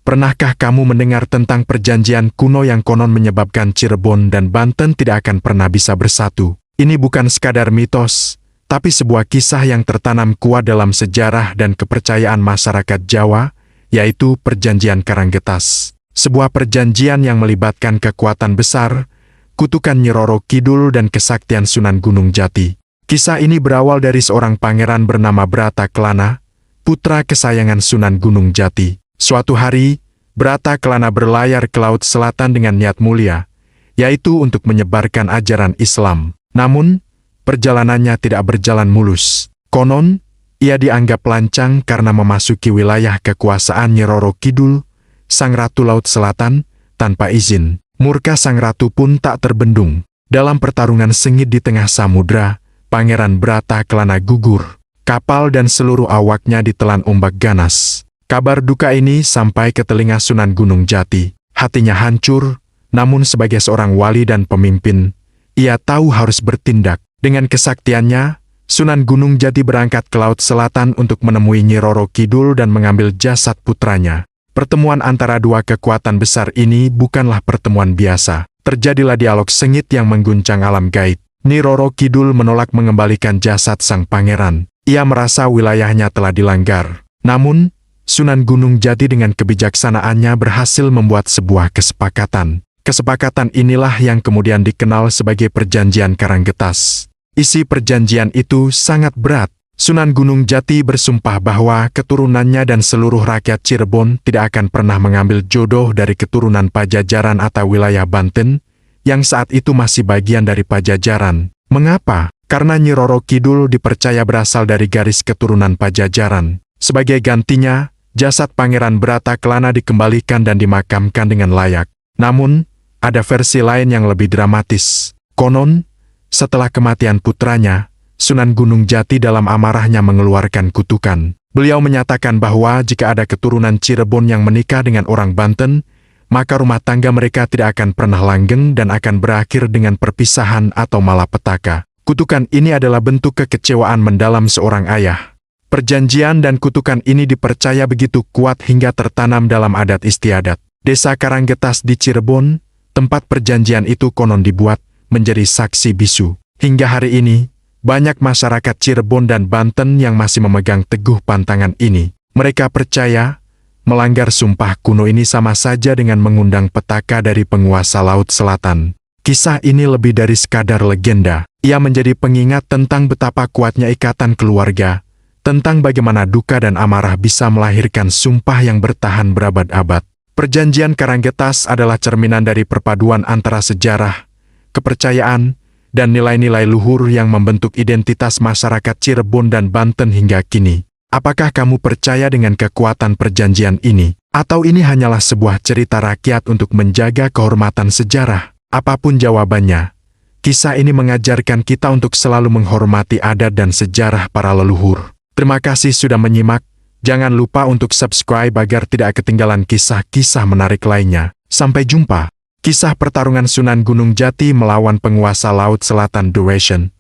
Pernahkah kamu mendengar tentang perjanjian kuno yang konon menyebabkan Cirebon dan Banten tidak akan pernah bisa bersatu? Ini bukan sekadar mitos, tapi sebuah kisah yang tertanam kuat dalam sejarah dan kepercayaan masyarakat Jawa, yaitu Perjanjian Karanggetas. Sebuah perjanjian yang melibatkan kekuatan besar, kutukan Nyi Roro Kidul dan kesaktian Sunan Gunung Jati. Kisah ini berawal dari seorang pangeran bernama Brata Kelana, putra kesayangan Sunan Gunung Jati. Suatu hari, Brata Kelana berlayar ke Laut Selatan dengan niat mulia, yaitu untuk menyebarkan ajaran Islam. Namun, perjalanannya tidak berjalan mulus. Konon, ia dianggap lancang karena memasuki wilayah kekuasaan Nyi Roro Kidul, Sang Ratu Laut Selatan, tanpa izin. Murka Sang Ratu pun tak terbendung. Dalam pertarungan sengit di tengah samudra, Pangeran Brata Kelana gugur. Kapal dan seluruh awaknya ditelan ombak ganas. Kabar duka ini sampai ke telinga Sunan Gunung Jati. Hatinya hancur, namun sebagai seorang wali dan pemimpin, ia tahu harus bertindak. Dengan kesaktiannya, Sunan Gunung Jati berangkat ke Laut Selatan untuk menemui Nyi Roro Kidul dan mengambil jasad putranya. Pertemuan antara dua kekuatan besar ini bukanlah pertemuan biasa. Terjadilah dialog sengit yang mengguncang alam gaib. Nyi Roro Kidul menolak mengembalikan jasad sang pangeran. Ia merasa wilayahnya telah dilanggar. Namun, Sunan Gunung Jati dengan kebijaksanaannya berhasil membuat sebuah kesepakatan. Kesepakatan inilah yang kemudian dikenal sebagai Perjanjian Karanggetas. Isi perjanjian itu sangat berat. Sunan Gunung Jati bersumpah bahwa keturunannya dan seluruh rakyat Cirebon tidak akan pernah mengambil jodoh dari keturunan Pajajaran atau wilayah Banten, yang saat itu masih bagian dari Pajajaran. Mengapa? Karena Nyi Roro Kidul dipercaya berasal dari garis keturunan Pajajaran. Sebagai gantinya, jasad Pangeran Brata Kelana dikembalikan dan dimakamkan dengan layak. Namun, ada versi lain yang lebih dramatis. Konon, setelah kematian putranya, Sunan Gunung Jati dalam amarahnya mengeluarkan kutukan. Beliau menyatakan bahwa jika ada keturunan Cirebon yang menikah dengan orang Banten, maka rumah tangga mereka tidak akan pernah langgeng dan akan berakhir dengan perpisahan atau malapetaka. Kutukan ini adalah bentuk kekecewaan mendalam seorang ayah. Perjanjian dan kutukan ini dipercaya begitu kuat hingga tertanam dalam adat istiadat. Desa Karanggetas di Cirebon, tempat perjanjian itu konon dibuat, menjadi saksi bisu. Hingga hari ini, banyak masyarakat Cirebon dan Banten yang masih memegang teguh pantangan ini. Mereka percaya, melanggar sumpah kuno ini sama saja dengan mengundang petaka dari penguasa Laut Selatan. Kisah ini lebih dari sekadar legenda. Ia menjadi pengingat tentang betapa kuatnya ikatan keluarga, tentang bagaimana duka dan amarah bisa melahirkan sumpah yang bertahan berabad-abad. Perjanjian Karanggetas adalah cerminan dari perpaduan antara sejarah, kepercayaan, dan nilai-nilai luhur yang membentuk identitas masyarakat Cirebon dan Banten hingga kini. Apakah kamu percaya dengan kekuatan perjanjian ini? Atau ini hanyalah sebuah cerita rakyat untuk menjaga kehormatan sejarah? Apapun jawabannya, kisah ini mengajarkan kita untuk selalu menghormati adat dan sejarah para leluhur. Terima kasih sudah menyimak. Jangan lupa untuk subscribe agar tidak ketinggalan kisah-kisah menarik lainnya. Sampai jumpa. Kisah pertarungan Sunan Gunung Jati melawan penguasa Laut Selatan. Duration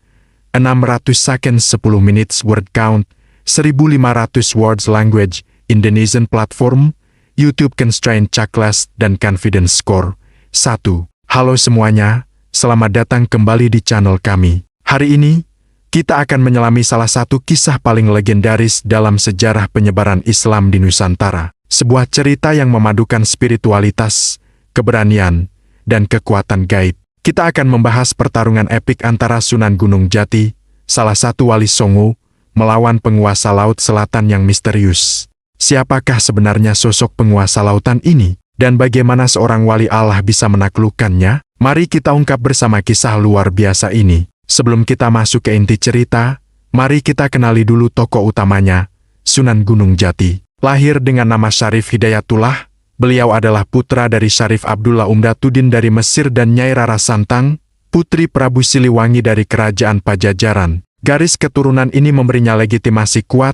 600 seconds 10 minutes. Word count 1500 words. Language Indonesian. Platform YouTube. Constraint checklist dan confidence score 1. Halo semuanya, selamat datang kembali di channel kami. Hari ini, kita akan menyelami salah satu kisah paling legendaris dalam sejarah penyebaran Islam di Nusantara. Sebuah cerita yang memadukan spiritualitas, keberanian, dan kekuatan gaib. Kita akan membahas pertarungan epik antara Sunan Gunung Jati, salah satu wali Songo, melawan penguasa Laut Selatan yang misterius. Siapakah sebenarnya sosok penguasa lautan ini? Dan bagaimana seorang wali Allah bisa menaklukkannya? Mari kita ungkap bersama kisah luar biasa ini. Sebelum kita masuk ke inti cerita, mari kita kenali dulu tokoh utamanya, Sunan Gunung Jati. Lahir dengan nama Syarif Hidayatullah, beliau adalah putra dari Syarif Abdullah Umdatuddin dari Mesir dan Nyai Rara Santang, putri Prabu Siliwangi dari Kerajaan Pajajaran. Garis keturunan ini memberinya legitimasi kuat,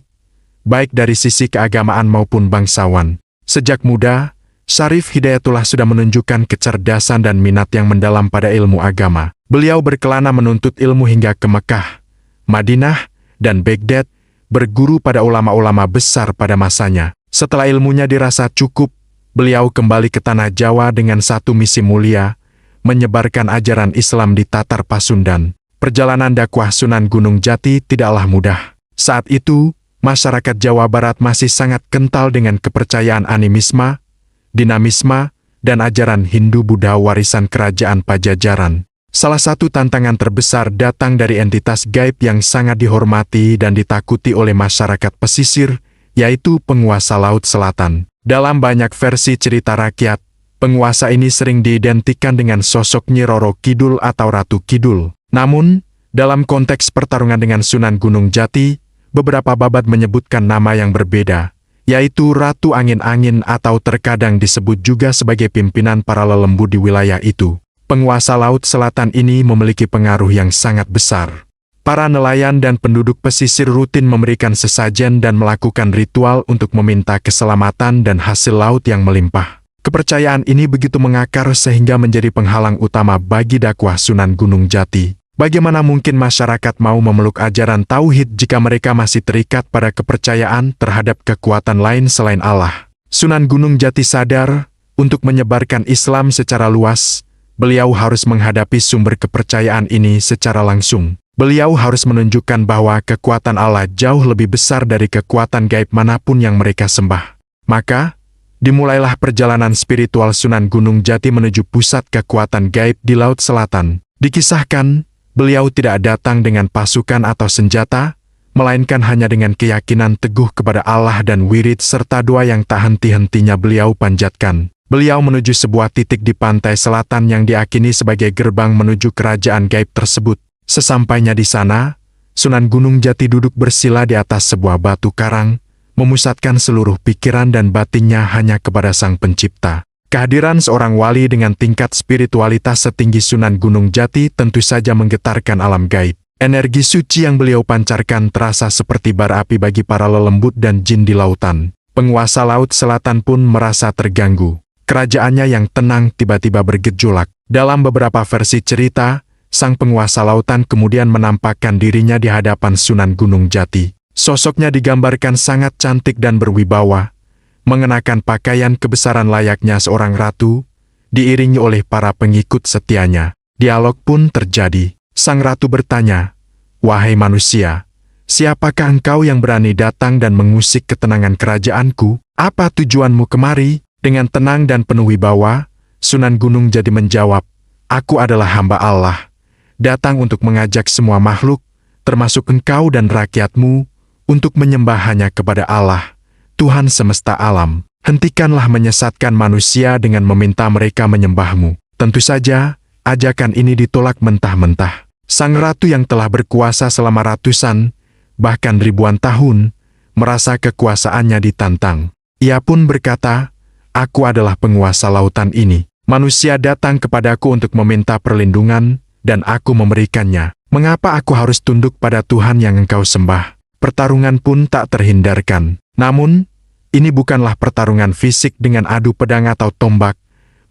baik dari sisi keagamaan maupun bangsawan. Sejak muda, Syarif Hidayatullah sudah menunjukkan kecerdasan dan minat yang mendalam pada ilmu agama. Beliau berkelana menuntut ilmu hingga ke Mekah, Madinah, dan Baghdad, berguru pada ulama-ulama besar pada masanya. Setelah ilmunya dirasa cukup, beliau kembali ke tanah Jawa dengan satu misi mulia, menyebarkan ajaran Islam di Tatar Pasundan. Perjalanan dakwah Sunan Gunung Jati tidaklah mudah. Saat itu, masyarakat Jawa Barat masih sangat kental dengan kepercayaan animisme, dinamisme, dan ajaran Hindu-Buddha warisan kerajaan Pajajaran. Salah satu tantangan terbesar datang dari entitas gaib yang sangat dihormati dan ditakuti oleh masyarakat pesisir, yaitu penguasa Laut Selatan. Dalam banyak versi cerita rakyat, penguasa ini sering diidentikan dengan sosok Nyi Roro Kidul atau Ratu Kidul. Namun, dalam konteks pertarungan dengan Sunan Gunung Jati, beberapa babat menyebutkan nama yang berbeda, yaitu Ratu Angin-Angin atau terkadang disebut juga sebagai pimpinan para lelembu di wilayah itu. Penguasa Laut Selatan ini memiliki pengaruh yang sangat besar. Para nelayan dan penduduk pesisir rutin memberikan sesajen dan melakukan ritual untuk meminta keselamatan dan hasil laut yang melimpah. Kepercayaan ini begitu mengakar sehingga menjadi penghalang utama bagi dakwah Sunan Gunung Jati. Bagaimana mungkin masyarakat mau memeluk ajaran tauhid jika mereka masih terikat pada kepercayaan terhadap kekuatan lain selain Allah? Sunan Gunung Jati sadar, untuk menyebarkan Islam secara luas, beliau harus menghadapi sumber kepercayaan ini secara langsung. Beliau harus menunjukkan bahwa kekuatan Allah jauh lebih besar dari kekuatan gaib manapun yang mereka sembah. Maka, dimulailah perjalanan spiritual Sunan Gunung Jati menuju pusat kekuatan gaib di Laut Selatan. Dikisahkan, beliau tidak datang dengan pasukan atau senjata, melainkan hanya dengan keyakinan teguh kepada Allah dan wirid serta doa yang tak henti-hentinya beliau panjatkan. Beliau menuju sebuah titik di pantai selatan yang diakini sebagai gerbang menuju kerajaan gaib tersebut. Sesampainya di sana, Sunan Gunung Jati duduk bersila di atas sebuah batu karang, memusatkan seluruh pikiran dan batinnya hanya kepada Sang Pencipta. Kehadiran seorang wali dengan tingkat spiritualitas setinggi Sunan Gunung Jati tentu saja menggetarkan alam gaib. Energi suci yang beliau pancarkan terasa seperti bara api bagi para lelembut dan jin di lautan. Penguasa Laut Selatan pun merasa terganggu. Kerajaannya yang tenang tiba-tiba bergejolak. Dalam beberapa versi cerita, sang penguasa lautan kemudian menampakkan dirinya di hadapan Sunan Gunung Jati. Sosoknya digambarkan sangat cantik dan berwibawa, mengenakan pakaian kebesaran layaknya seorang ratu, diiringi oleh para pengikut setianya. Dialog pun terjadi. Sang ratu bertanya, "Wahai manusia, siapakah engkau yang berani datang dan mengusik ketenangan kerajaanku? Apa tujuanmu kemari?" Dengan tenang dan penuh wibawa, Sunan Gunung Jati menjawab, "Aku adalah hamba Allah, datang untuk mengajak semua makhluk, termasuk engkau dan rakyatmu, untuk menyembah hanya kepada Allah, Tuhan semesta alam. Hentikanlah menyesatkan manusia dengan meminta mereka menyembahmu." Tentu saja, ajakan ini ditolak mentah-mentah. Sang ratu yang telah berkuasa selama ratusan, bahkan ribuan tahun, merasa kekuasaannya ditantang. Ia pun berkata, "Aku adalah penguasa lautan ini. Manusia datang kepadaku untuk meminta perlindungan, dan aku memberikannya. Mengapa aku harus tunduk pada Tuhan yang engkau sembah?" Pertarungan pun tak terhindarkan. Namun, ini bukanlah pertarungan fisik dengan adu pedang atau tombak,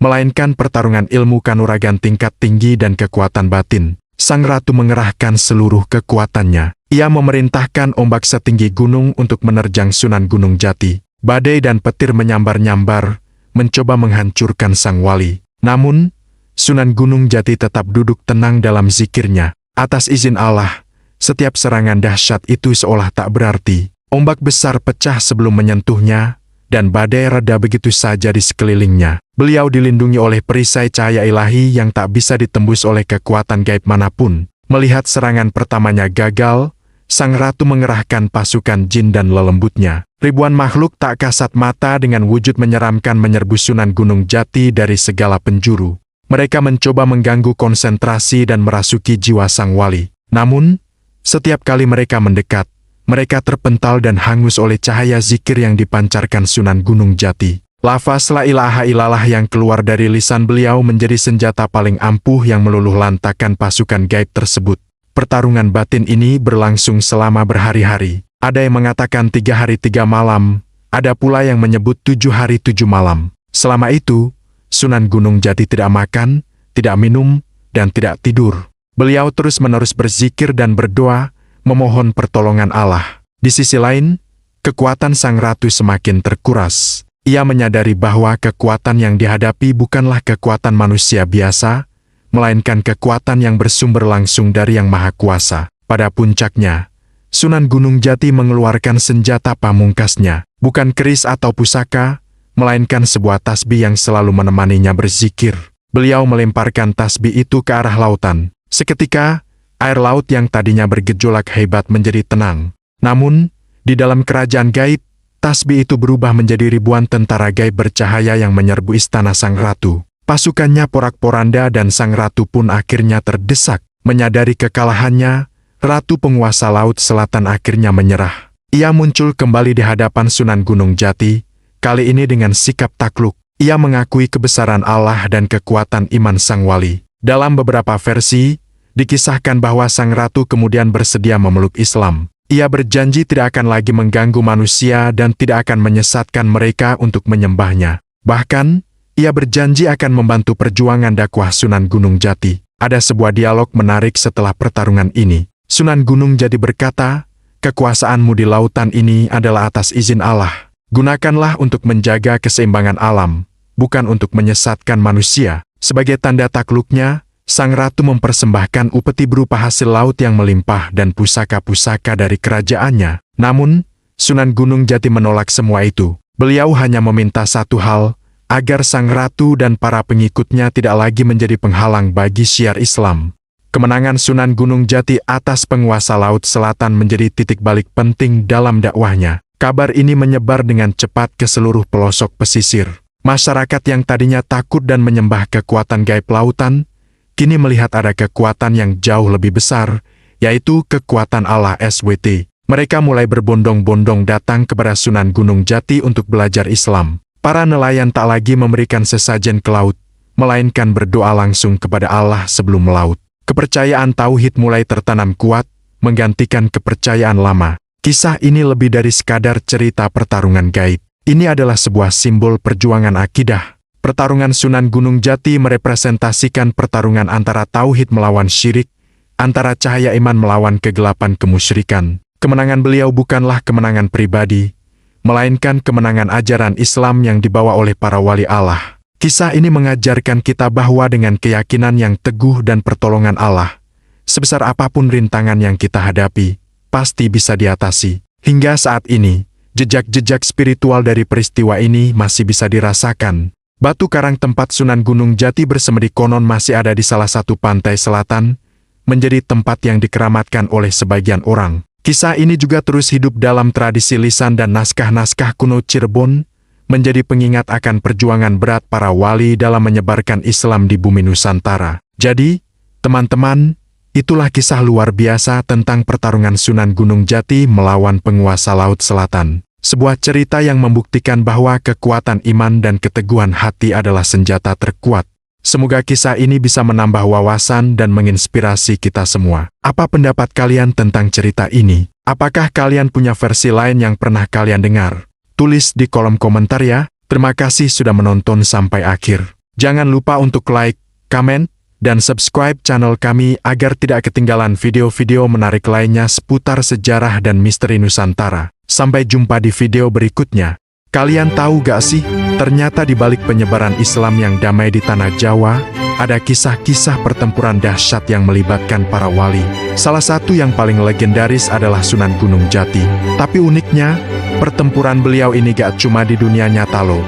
melainkan pertarungan ilmu kanuragan tingkat tinggi dan kekuatan batin. Sang ratu mengerahkan seluruh kekuatannya. Ia memerintahkan ombak setinggi gunung untuk menerjang Sunan Gunung Jati. Badai dan petir menyambar-nyambar, mencoba menghancurkan sang wali. Namun, Sunan Gunung Jati tetap duduk tenang dalam zikirnya. Atas izin Allah, setiap serangan dahsyat itu seolah tak berarti. Ombak besar pecah sebelum menyentuhnya, dan badai reda begitu saja di sekelilingnya. Beliau dilindungi oleh perisai cahaya ilahi yang tak bisa ditembus oleh kekuatan gaib manapun. Melihat serangan pertamanya gagal, sang ratu mengerahkan pasukan jin dan lelembutnya. Ribuan makhluk tak kasat mata dengan wujud menyeramkan menyerbu Sunan Gunung Jati dari segala penjuru. Mereka mencoba mengganggu konsentrasi dan merasuki jiwa sang wali. Namun, setiap kali mereka mendekat, mereka terpental dan hangus oleh cahaya zikir yang dipancarkan Sunan Gunung Jati. Lafaz la ilaha illallah yang keluar dari lisan beliau menjadi senjata paling ampuh yang meluluh lantakan pasukan gaib tersebut. Pertarungan batin ini berlangsung selama berhari-hari. Ada yang mengatakan 3 hari 3 malam, ada pula yang menyebut 7 hari 7 malam. Selama itu, Sunan Gunung Jati tidak makan, tidak minum, dan tidak tidur. Beliau terus-menerus berzikir dan berdoa, memohon pertolongan Allah. Di sisi lain, kekuatan sang ratu semakin terkuras. Ia menyadari bahwa kekuatan yang dihadapi bukanlah kekuatan manusia biasa, melainkan kekuatan yang bersumber langsung dari Yang Maha Kuasa. Pada puncaknya, Sunan Gunung Jati mengeluarkan senjata pamungkasnya, bukan keris atau pusaka, melainkan sebuah tasbih yang selalu menemaninya berzikir. Beliau melemparkan tasbih itu ke arah lautan. Seketika, air laut yang tadinya bergejolak hebat menjadi tenang. Namun, di dalam kerajaan gaib, tasbih itu berubah menjadi ribuan tentara gaib bercahaya yang menyerbu istana sang ratu. Pasukannya porak-poranda dan sang ratu pun akhirnya terdesak. Menyadari kekalahannya, ratu penguasa laut selatan akhirnya menyerah. Ia muncul kembali di hadapan Sunan Gunung Jati, kali ini dengan sikap takluk. Ia mengakui kebesaran Allah dan kekuatan iman sang wali. Dalam beberapa versi, dikisahkan bahwa sang ratu kemudian bersedia memeluk Islam. Ia berjanji tidak akan lagi mengganggu manusia dan tidak akan menyesatkan mereka untuk menyembahnya. Bahkan, ia berjanji akan membantu perjuangan dakwah Sunan Gunung Jati. Ada sebuah dialog menarik setelah pertarungan ini. Sunan Gunung Jati berkata, "Kekuasaanmu di lautan ini adalah atas izin Allah. Gunakanlah untuk menjaga keseimbangan alam, bukan untuk menyesatkan manusia." Sebagai tanda takluknya, sang ratu mempersembahkan upeti berupa hasil laut yang melimpah dan pusaka-pusaka dari kerajaannya. Namun, Sunan Gunung Jati menolak semua itu. Beliau hanya meminta satu hal, agar sang ratu dan para pengikutnya tidak lagi menjadi penghalang bagi syiar Islam. Kemenangan Sunan Gunung Jati atas penguasa Laut Selatan menjadi titik balik penting dalam dakwahnya. Kabar ini menyebar dengan cepat ke seluruh pelosok pesisir. Masyarakat yang tadinya takut dan menyembah kekuatan gaib lautan, kini melihat ada kekuatan yang jauh lebih besar, yaitu kekuatan Allah SWT. Mereka mulai berbondong-bondong datang kepada Sunan Gunung Jati untuk belajar Islam. Para nelayan tak lagi memberikan sesajen ke laut, melainkan berdoa langsung kepada Allah sebelum melaut. Kepercayaan tauhid mulai tertanam kuat, menggantikan kepercayaan lama. Kisah ini lebih dari sekadar cerita pertarungan gaib. Ini adalah sebuah simbol perjuangan akidah. Pertarungan Sunan Gunung Jati merepresentasikan pertarungan antara tauhid melawan syirik, antara cahaya iman melawan kegelapan kemusyrikan. Kemenangan beliau bukanlah kemenangan pribadi, melainkan kemenangan ajaran Islam yang dibawa oleh para wali Allah. Kisah ini mengajarkan kita bahwa dengan keyakinan yang teguh dan pertolongan Allah, sebesar apapun rintangan yang kita hadapi, pasti bisa diatasi. Hingga saat ini, jejak-jejak spiritual dari peristiwa ini masih bisa dirasakan. Batu karang tempat Sunan Gunung Jati bersemedi konon masih ada di salah satu pantai selatan, menjadi tempat yang dikeramatkan oleh sebagian orang. Kisah ini juga terus hidup dalam tradisi lisan dan naskah-naskah kuno Cirebon, menjadi pengingat akan perjuangan berat para wali dalam menyebarkan Islam di bumi Nusantara. Jadi, teman-teman, itulah kisah luar biasa tentang pertarungan Sunan Gunung Jati melawan penguasa Laut Selatan. Sebuah cerita yang membuktikan bahwa kekuatan iman dan keteguhan hati adalah senjata terkuat. Semoga kisah ini bisa menambah wawasan dan menginspirasi kita semua. Apa pendapat kalian tentang cerita ini? Apakah kalian punya versi lain yang pernah kalian dengar? Tulis di kolom komentar ya. Terima kasih sudah menonton sampai akhir. Jangan lupa untuk like, komen, dan subscribe channel kami agar tidak ketinggalan video-video menarik lainnya seputar sejarah dan misteri Nusantara. Sampai jumpa di video berikutnya. Kalian tahu gak sih, ternyata di balik penyebaran Islam yang damai di tanah Jawa, ada kisah-kisah pertempuran dahsyat yang melibatkan para wali. Salah satu yang paling legendaris adalah Sunan Gunung Jati. Tapi uniknya, pertempuran beliau ini gak cuma di dunia nyata loh,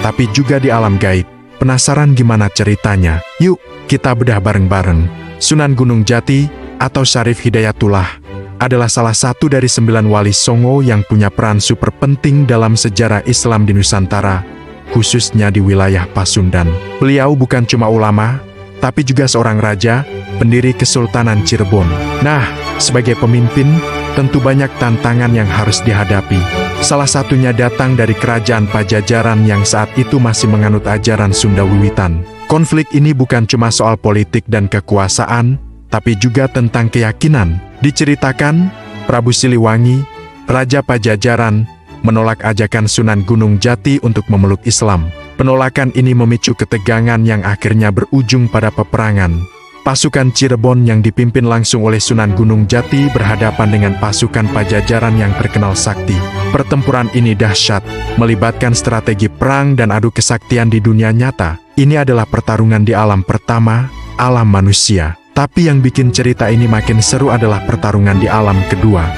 tapi juga di alam gaib. Penasaran gimana ceritanya? Yuk, kita bedah bareng-bareng. Sunan Gunung Jati, atau Syarif Hidayatullah, adalah salah satu dari 9 wali Songo yang punya peran super penting dalam sejarah Islam di Nusantara, khususnya di wilayah Pasundan. Beliau bukan cuma ulama, tapi juga seorang raja, pendiri Kesultanan Cirebon. Nah, sebagai pemimpin, tentu banyak tantangan yang harus dihadapi. Salah satunya datang dari kerajaan Pajajaran yang saat itu masih menganut ajaran Sunda Wiwitan. Konflik ini bukan cuma soal politik dan kekuasaan, tapi juga tentang keyakinan. Diceritakan, Prabu Siliwangi, Raja Pajajaran, menolak ajakan Sunan Gunung Jati untuk memeluk Islam. Penolakan ini memicu ketegangan yang akhirnya berujung pada peperangan. Pasukan Cirebon yang dipimpin langsung oleh Sunan Gunung Jati berhadapan dengan pasukan Pajajaran yang terkenal sakti. Pertempuran ini dahsyat, melibatkan strategi perang dan adu kesaktian di dunia nyata. Ini adalah pertarungan di alam pertama, alam manusia. Tapi yang bikin cerita ini makin seru adalah pertarungan di alam kedua,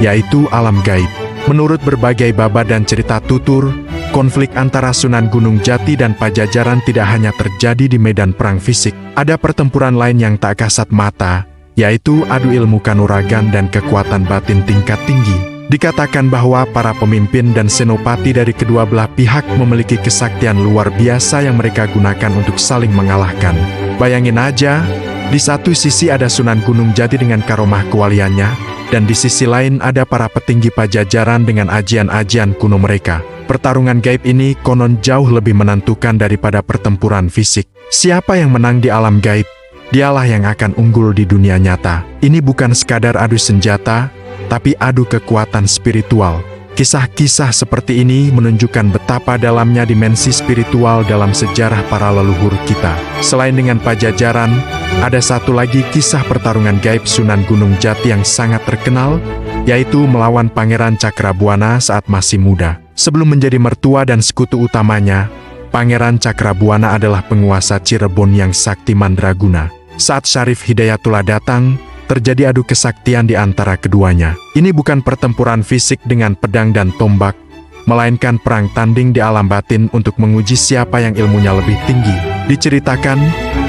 yaitu alam gaib. Menurut berbagai baba dan cerita tutur, konflik antara Sunan Gunung Jati dan Pajajaran tidak hanya terjadi di medan perang fisik. Ada pertempuran lain yang tak kasat mata, yaitu adu ilmu kanuragan dan kekuatan batin tingkat tinggi. Dikatakan bahwa para pemimpin dan senopati dari kedua belah pihak memiliki kesaktian luar biasa yang mereka gunakan untuk saling mengalahkan. Bayangin aja, di satu sisi ada Sunan Gunung Jati dengan karomah kewaliannya, dan di sisi lain ada para petinggi Pajajaran dengan ajian-ajian kuno mereka. Pertarungan gaib ini konon jauh lebih menentukan daripada pertempuran fisik. Siapa yang menang di alam gaib, dialah yang akan unggul di dunia nyata. Ini bukan sekadar adu senjata, tapi adu kekuatan spiritual. Kisah-kisah seperti ini menunjukkan betapa dalamnya dimensi spiritual dalam sejarah para leluhur kita. Selain dengan Pajajaran, ada satu lagi kisah pertarungan gaib Sunan Gunung Jati yang sangat terkenal, yaitu melawan Pangeran Cakrabuana saat masih muda. Sebelum menjadi mertua dan sekutu utamanya, Pangeran Cakrabuana adalah penguasa Cirebon yang sakti mandraguna. Saat Syarif Hidayatullah datang, terjadi adu kesaktian di antara keduanya. Ini bukan pertempuran fisik dengan pedang dan tombak, melainkan perang tanding di alam batin untuk menguji siapa yang ilmunya lebih tinggi. Diceritakan,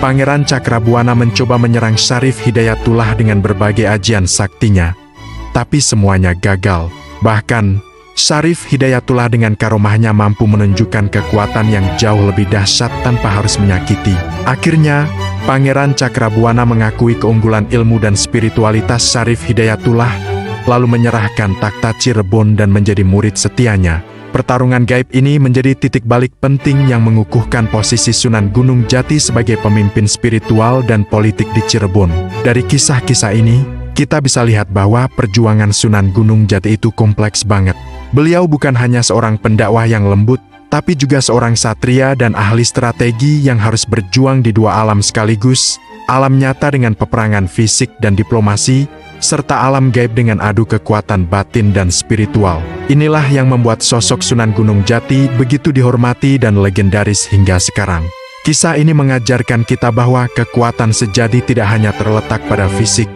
Pangeran Cakrabuana mencoba menyerang Syarif Hidayatullah dengan berbagai ajian saktinya, tapi semuanya gagal. Bahkan, Syarif Hidayatullah dengan karomahnya mampu menunjukkan kekuatan yang jauh lebih dahsyat tanpa harus menyakiti. Akhirnya, Pangeran Cakrabuana mengakui keunggulan ilmu dan spiritualitas Syarif Hidayatullah, lalu menyerahkan takhta Cirebon dan menjadi murid setianya. Pertarungan gaib ini menjadi titik balik penting yang mengukuhkan posisi Sunan Gunung Jati sebagai pemimpin spiritual dan politik di Cirebon. Dari kisah-kisah ini, kita bisa lihat bahwa perjuangan Sunan Gunung Jati itu kompleks banget. Beliau bukan hanya seorang pendakwah yang lembut, tapi juga seorang satria dan ahli strategi yang harus berjuang di dua alam sekaligus, alam nyata dengan peperangan fisik dan diplomasi, serta alam gaib dengan adu kekuatan batin dan spiritual. Inilah yang membuat sosok Sunan Gunung Jati begitu dihormati dan legendaris hingga sekarang. Kisah ini mengajarkan kita bahwa kekuatan sejati tidak hanya terletak pada fisik,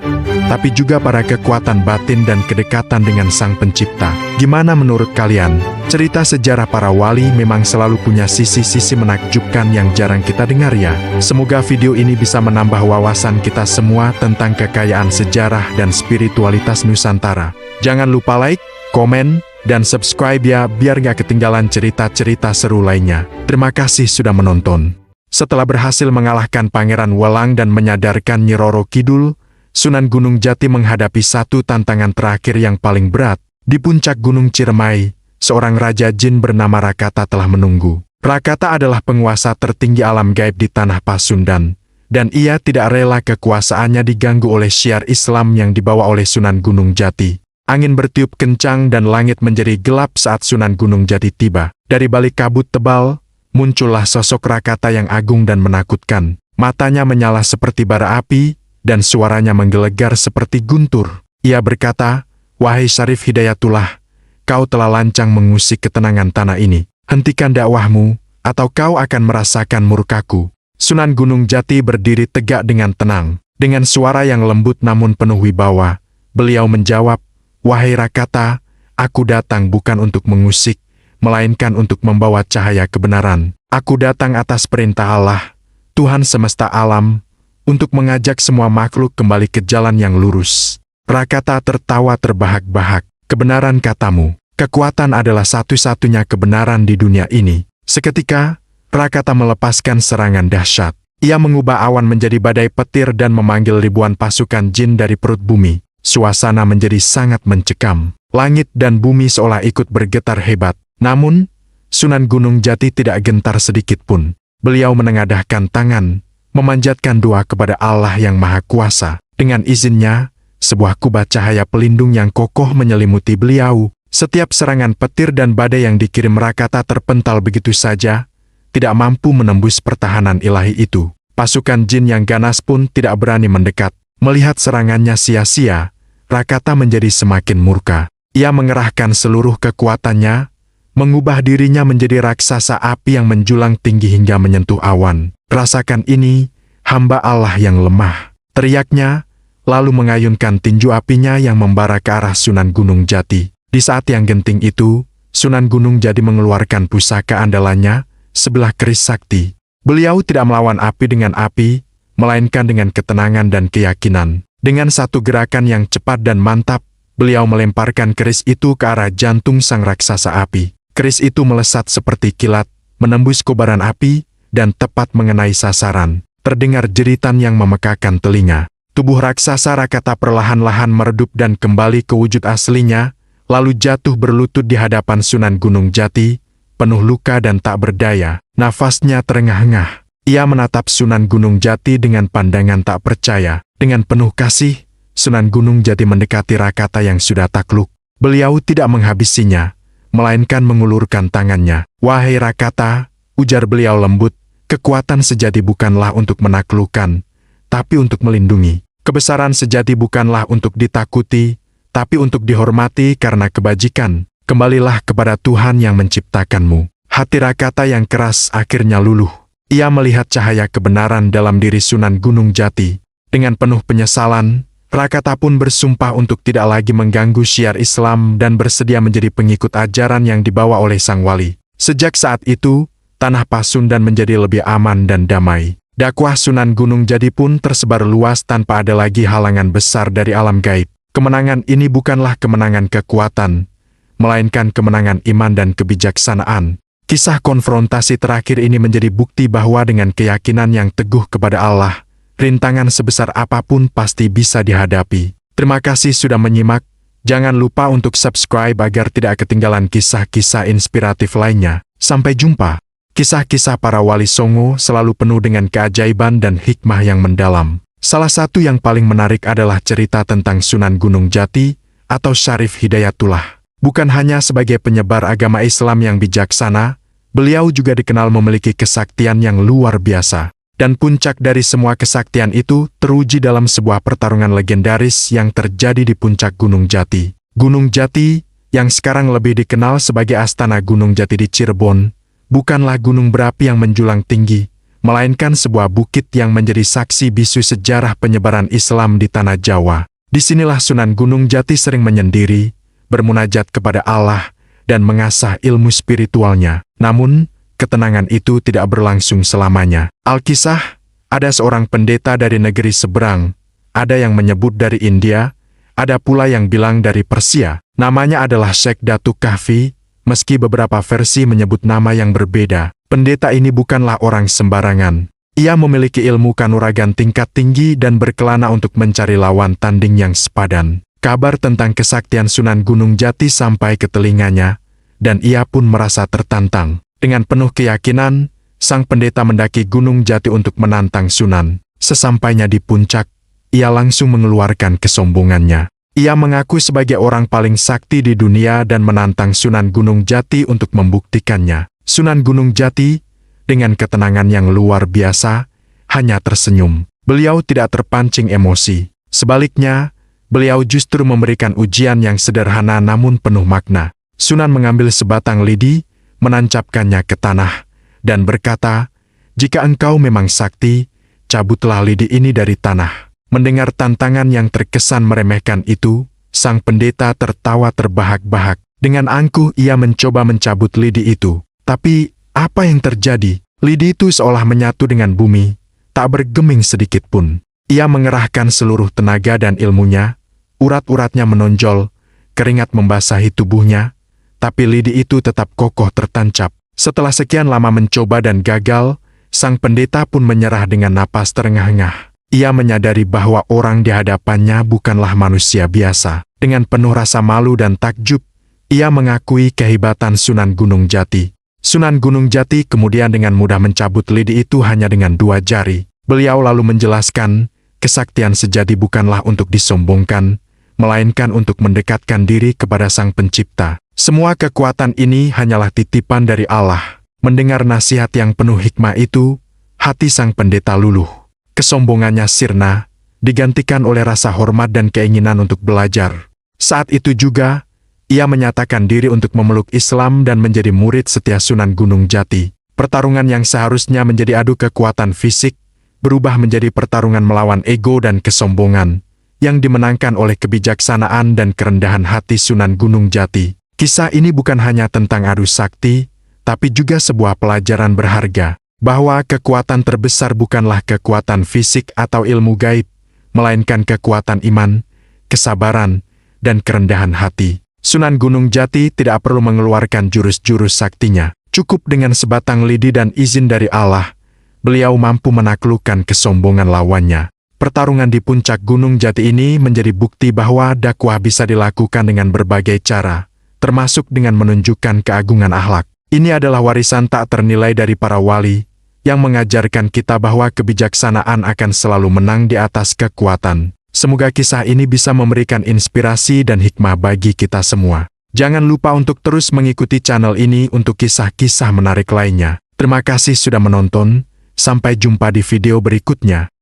tapi juga pada kekuatan batin dan kedekatan dengan Sang Pencipta. Gimana menurut kalian? Cerita sejarah para wali memang selalu punya sisi-sisi menakjubkan yang jarang kita dengar ya. Semoga video ini bisa menambah wawasan kita semua tentang kekayaan sejarah dan spiritualitas Nusantara. Jangan lupa like, komen, dan subscribe ya biar gak ketinggalan cerita-cerita seru lainnya. Terima kasih sudah menonton. Setelah berhasil mengalahkan Pangeran Welang dan menyadarkan Nyi Roro Kidul, Sunan Gunung Jati menghadapi satu tantangan terakhir yang paling berat. Di puncak Gunung Ciremai, seorang raja jin bernama Rakata telah menunggu. Rakata adalah penguasa tertinggi alam gaib di tanah Pasundan, dan ia tidak rela kekuasaannya diganggu oleh syiar Islam yang dibawa oleh Sunan Gunung Jati. Angin bertiup kencang dan langit menjadi gelap saat Sunan Gunung Jati tiba. Dari balik kabut tebal, muncullah sosok Rakata yang agung dan menakutkan. Matanya menyala seperti bara api, dan suaranya menggelegar seperti guntur. Ia berkata, "Wahai Syarif Hidayatullah, kau telah lancang mengusik ketenangan tanah ini. Hentikan dakwahmu, atau kau akan merasakan murkaku." Sunan Gunung Jati berdiri tegak dengan tenang. Dengan suara yang lembut namun penuh wibawa, beliau menjawab, "Wahai Rakata, aku datang bukan untuk mengusik, melainkan untuk membawa cahaya kebenaran. Aku datang atas perintah Allah, Tuhan semesta alam, untuk mengajak semua makhluk kembali ke jalan yang lurus." Rakata tertawa terbahak-bahak. "Kebenaran katamu, kekuatan adalah satu-satunya kebenaran di dunia ini." Seketika, Rakata melepaskan serangan dahsyat. Ia mengubah awan menjadi badai petir dan memanggil ribuan pasukan jin dari perut bumi. Suasana menjadi sangat mencekam. Langit dan bumi seolah ikut bergetar hebat. Namun, Sunan Gunung Jati tidak gentar sedikit pun. Beliau menengadahkan tangan, memanjatkan doa kepada Allah yang Maha Kuasa. Dengan izinnya, sebuah kubah cahaya pelindung yang kokoh menyelimuti beliau. Setiap serangan petir dan badai yang dikirim Rakata terpental begitu saja, tidak mampu menembus pertahanan ilahi itu. Pasukan jin yang ganas pun tidak berani mendekat. Melihat serangannya sia-sia, Rakata menjadi semakin murka. Ia mengerahkan seluruh kekuatannya, mengubah dirinya menjadi raksasa api yang menjulang tinggi hingga menyentuh awan. Rasakan ini, hamba Allah yang lemah, teriaknya, lalu mengayunkan tinju apinya yang membara ke arah Sunan Gunung Jati. Di saat yang genting itu, Sunan Gunung Jati mengeluarkan pusaka andalannya, sebelah keris sakti. Beliau tidak melawan api dengan api, melainkan dengan ketenangan dan keyakinan. Dengan satu gerakan yang cepat dan mantap, beliau melemparkan keris itu ke arah jantung sang raksasa api. Keris itu melesat seperti kilat, menembus kobaran api, dan tepat mengenai sasaran. Terdengar jeritan yang memekakan telinga. Tubuh raksasa Rakata perlahan-lahan meredup dan kembali ke wujud aslinya, lalu jatuh berlutut di hadapan Sunan Gunung Jati, penuh luka dan tak berdaya. Nafasnya terengah-engah. Ia menatap Sunan Gunung Jati dengan pandangan tak percaya. Dengan penuh kasih, Sunan Gunung Jati mendekati Rakata yang sudah takluk. Beliau tidak menghabisinya, melainkan mengulurkan tangannya. "Wahai Rakata," ujar beliau lembut, "kekuatan sejati bukanlah untuk menaklukkan, tapi untuk melindungi. Kebesaran sejati bukanlah untuk ditakuti, tapi untuk dihormati karena kebajikan. Kembalilah kepada Tuhan yang menciptakanmu." Hati Rakata yang keras akhirnya luluh. Ia melihat cahaya kebenaran dalam diri Sunan Gunung Jati. Dengan penuh penyesalan, Rakata pun bersumpah untuk tidak lagi mengganggu syiar Islam dan bersedia menjadi pengikut ajaran yang dibawa oleh Sang Wali. Sejak saat itu, tanah Pasundan menjadi lebih aman dan damai. Dakwah Sunan Gunung Jati pun tersebar luas tanpa ada lagi halangan besar dari alam gaib. Kemenangan ini bukanlah kemenangan kekuatan, melainkan kemenangan iman dan kebijaksanaan. Kisah konfrontasi terakhir ini menjadi bukti bahwa dengan keyakinan yang teguh kepada Allah, rintangan sebesar apapun pasti bisa dihadapi. Terima kasih sudah menyimak. Jangan lupa untuk subscribe agar tidak ketinggalan kisah-kisah inspiratif lainnya. Sampai jumpa. Kisah-kisah para wali Songo selalu penuh dengan keajaiban dan hikmah yang mendalam. Salah satu yang paling menarik adalah cerita tentang Sunan Gunung Jati atau Syarif Hidayatullah. Bukan hanya sebagai penyebar agama Islam yang bijaksana, beliau juga dikenal memiliki kesaktian yang luar biasa. Dan puncak dari semua kesaktian itu teruji dalam sebuah pertarungan legendaris yang terjadi di puncak Gunung Jati. Gunung Jati, yang sekarang lebih dikenal sebagai Astana Gunung Jati di Cirebon, bukanlah gunung berapi yang menjulang tinggi, melainkan sebuah bukit yang menjadi saksi bisu sejarah penyebaran Islam di tanah Jawa. Disinilah Sunan Gunung Jati sering menyendiri, bermunajat kepada Allah, dan mengasah ilmu spiritualnya. Namun, ketenangan itu tidak berlangsung selamanya. Alkisah, ada seorang pendeta dari negeri seberang, ada yang menyebut dari India, ada pula yang bilang dari Persia. Namanya adalah Syekh Datuk Kahfi, meski beberapa versi menyebut nama yang berbeda. Pendeta ini bukanlah orang sembarangan. Ia memiliki ilmu kanuragan tingkat tinggi dan berkelana untuk mencari lawan tanding yang sepadan. Kabar tentang kesaktian Sunan Gunung Jati sampai ke telinganya, dan ia pun merasa tertantang. Dengan penuh keyakinan, sang pendeta mendaki Gunung Jati untuk menantang Sunan. Sesampainya di puncak, ia langsung mengeluarkan kesombongannya. Ia mengaku sebagai orang paling sakti di dunia dan menantang Sunan Gunung Jati untuk membuktikannya. Sunan Gunung Jati, dengan ketenangan yang luar biasa, hanya tersenyum. Beliau tidak terpancing emosi. Sebaliknya, beliau justru memberikan ujian yang sederhana namun penuh makna. Sunan mengambil sebatang lidi, menancapkannya ke tanah, dan berkata, "Jika engkau memang sakti, cabutlah lidi ini dari tanah." Mendengar tantangan yang terkesan meremehkan itu, sang pendeta tertawa terbahak-bahak. Dengan angkuh ia mencoba mencabut lidi itu. Tapi, apa yang terjadi? Lidi itu seolah menyatu dengan bumi, tak bergeming sedikit pun. Ia mengerahkan seluruh tenaga dan ilmunya, urat-uratnya menonjol, keringat membasahi tubuhnya, tapi lidi itu tetap kokoh tertancap. Setelah sekian lama mencoba dan gagal, sang pendeta pun menyerah dengan napas terengah-engah. Ia menyadari bahwa orang di hadapannya bukanlah manusia biasa. Dengan penuh rasa malu dan takjub, ia mengakui kehebatan Sunan Gunung Jati. Sunan Gunung Jati kemudian dengan mudah mencabut lidi itu hanya dengan 2 jari. Beliau lalu menjelaskan, kesaktian sejati bukanlah untuk disombongkan, melainkan untuk mendekatkan diri kepada Sang Pencipta. Semua kekuatan ini hanyalah titipan dari Allah. Mendengar nasihat yang penuh hikmah itu, Hati sang pendeta luluh. Kesombongannya sirna, digantikan oleh rasa hormat dan keinginan untuk belajar. Saat itu juga, ia menyatakan diri untuk memeluk Islam dan menjadi murid setia Sunan Gunung Jati. Pertarungan yang seharusnya menjadi adu kekuatan fisik, berubah menjadi pertarungan melawan ego dan kesombongan, yang dimenangkan oleh kebijaksanaan dan kerendahan hati Sunan Gunung Jati. Kisah ini bukan hanya tentang adu sakti, tapi juga sebuah pelajaran berharga, bahwa kekuatan terbesar bukanlah kekuatan fisik atau ilmu gaib, melainkan kekuatan iman, kesabaran, dan kerendahan hati. Sunan Gunung Jati tidak perlu mengeluarkan jurus-jurus saktinya. Cukup dengan sebatang lidi dan izin dari Allah, beliau mampu menaklukkan kesombongan lawannya. Pertarungan di puncak Gunung Jati ini menjadi bukti bahwa dakwah bisa dilakukan dengan berbagai cara, termasuk dengan menunjukkan keagungan akhlak. Ini adalah warisan tak ternilai dari para wali, yang mengajarkan kita bahwa kebijaksanaan akan selalu menang di atas kekuatan. Semoga kisah ini bisa memberikan inspirasi dan hikmah bagi kita semua. Jangan lupa untuk terus mengikuti channel ini untuk kisah-kisah menarik lainnya. Terima kasih sudah menonton, sampai jumpa di video berikutnya.